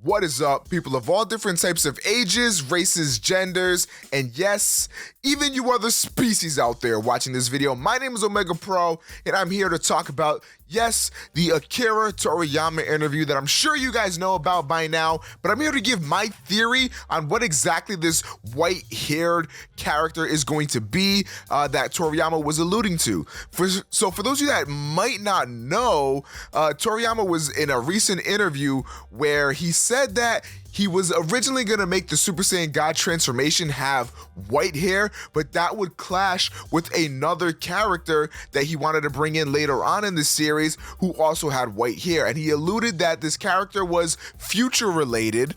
What is up, people of all different types of ages, races, genders, and yes, even you other species out there watching this video. My name is Omega Pro, and I'm here to talk about, yes, the Akira Toriyama interview that I'm sure you guys know about by now, but I'm here to give my theory on what exactly this white-haired character is going to be that Toriyama was alluding to. So for those of you that might not know, Toriyama was in a recent interview where he said that he was originally going to make the Super Saiyan God transformation have white hair, but that would clash with another character that he wanted to bring in later on in the series who also had white hair. And he alluded that this character was future related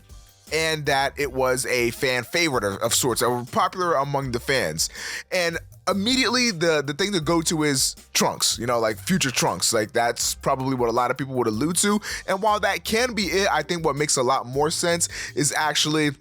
and that it was a fan favorite of sorts, popular among the fans. And immediately the thing to go to is Trunks, like future Trunks. Like that's probably what a lot of people would allude to. And while that can be it, I think what makes a lot more sense is actually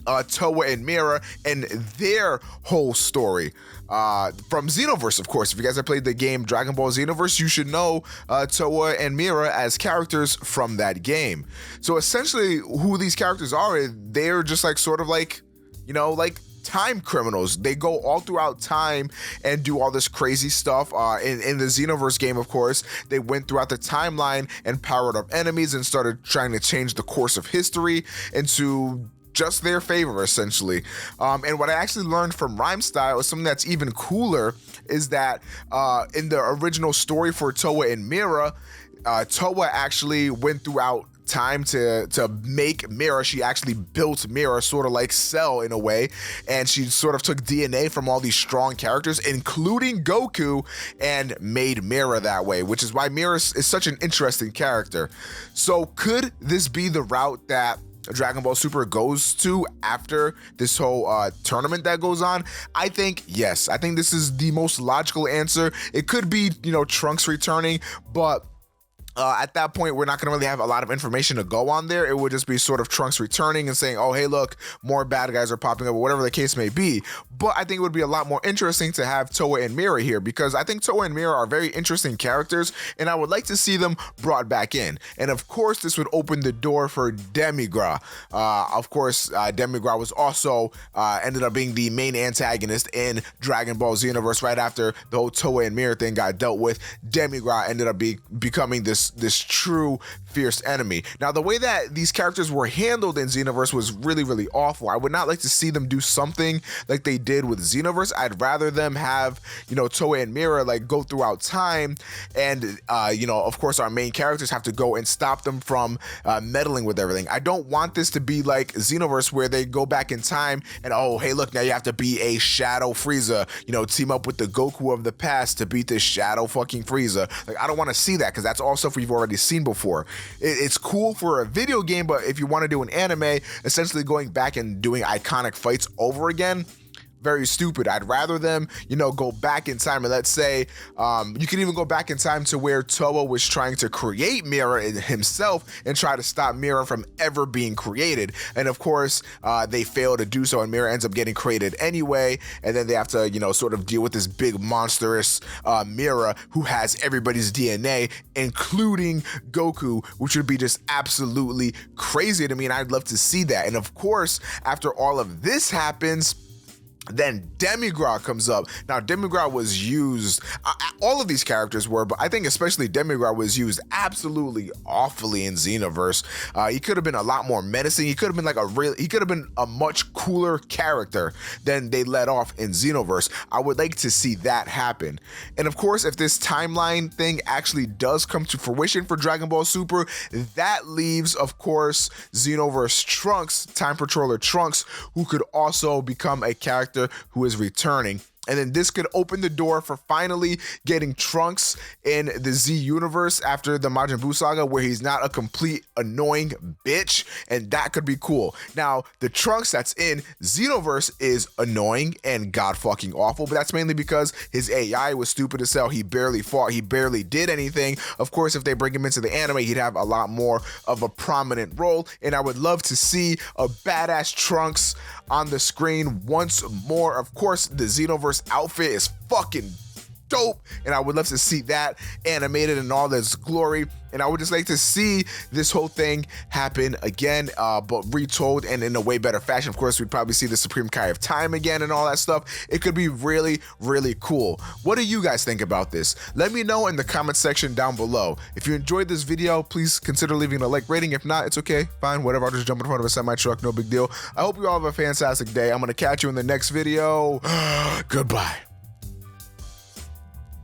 Towa and Mira and their whole story from Xenoverse, of course. If you guys have played the game Dragon Ball Xenoverse, you should know Towa and Mira as characters from that game. So essentially who these characters are, they're just like sort of like, like time criminals. They go all throughout time and do all this crazy stuff. In the Xenoverse game, of course, they went throughout the timeline and powered up enemies and started trying to change the course of history into just their favor, essentially. And what I actually learned from Rhyme Style is something that's even cooler is that in the original story for Towa and Mira, Towa actually went throughout time to make Mira. She actually built Mira, sort of like Cell in a way, and she sort of took DNA from all these strong characters, including Goku, and made Mira that way, which is why Mira is such an interesting character. So could this be the route that Dragon Ball Super goes to after this whole tournament that goes on? I think yes. I think this is the most logical answer. It could be, Trunks returning, but at that point, we're not going to really have a lot of information to go on there. It would just be sort of Trunks returning and saying, oh, hey, look, more bad guys are popping up, or whatever the case may be. But I think it would be a lot more interesting to have Towa and Mira here, because I think Towa and Mira are very interesting characters, and I would like to see them brought back in. And of course, this would open the door for Demigra. Of course, Demigra was also ended up being the main antagonist in Dragon Ball Xenoverse right after the whole Towa and Mira thing got dealt with. Demigra ended up becoming this true fierce enemy. Now, the way that these characters were handled in Xenoverse was really, really awful. I would not like to see them do something like they did with Xenoverse. I'd rather them have, Towa and Mira like go throughout time and, of course, our main characters have to go and stop them from meddling with everything. I don't want this to be like Xenoverse where they go back in time and, oh, hey, look, now you have to be a Shadow Frieza, team up with the Goku of the past to beat this Shadow fucking Frieza. Like, I don't want to see that, because that's all stuff we've already seen before. It's cool for a video game, but if you want to do an anime, essentially going back and doing iconic fights over again, very stupid. I'd rather them, go back in time, and let's say you can even go back in time to where Towa was trying to create Mira himself and try to stop Mira from ever being created. And of course, they fail to do so, and Mira ends up getting created anyway. And then they have to, sort of deal with this big monstrous Mira who has everybody's DNA, including Goku, which would be just absolutely crazy to me. And I'd love to see that. And of course, after all of this happens, then Demigra comes up. Now, Demigra was used, all of these characters were, but I think especially Demigra was used absolutely awfully in Xenoverse. He could have been a lot more menacing. He could have been he could have been a much cooler character than they let off in Xenoverse. I would like to see that happen. And of course, if this timeline thing actually does come to fruition for Dragon Ball Super, that leaves, of course, Xenoverse Trunks, Time Patroller Trunks, who could also become a character who is returning. And then this could open the door for finally getting Trunks in the Z universe after the Majin Buu saga, where he's not a complete annoying bitch, and that could be cool. Now, the Trunks that's in Xenoverse is annoying and god fucking awful, but that's mainly because his AI was stupid as hell. He barely fought, he barely did anything. Of course, if they bring him into the anime, he'd have a lot more of a prominent role, and I would love to see a badass Trunks on the screen once more. Of course, the Xenoverse outfit is fucking dope, and I would love to see that animated in all its glory. And I would just like to see this whole thing happen again, but retold and in a way better fashion. Of course, we'd probably see the Supreme Kai of Time again and all that stuff. It could be really, really cool. What do you guys think about this? Let me know in the comment section down below. If you enjoyed this video, please consider leaving a like rating. If not, it's okay, fine, whatever. I'll just jump in front of a semi-truck, no big deal. I hope you all have a fantastic day. I'm gonna catch you in the next video. Goodbye.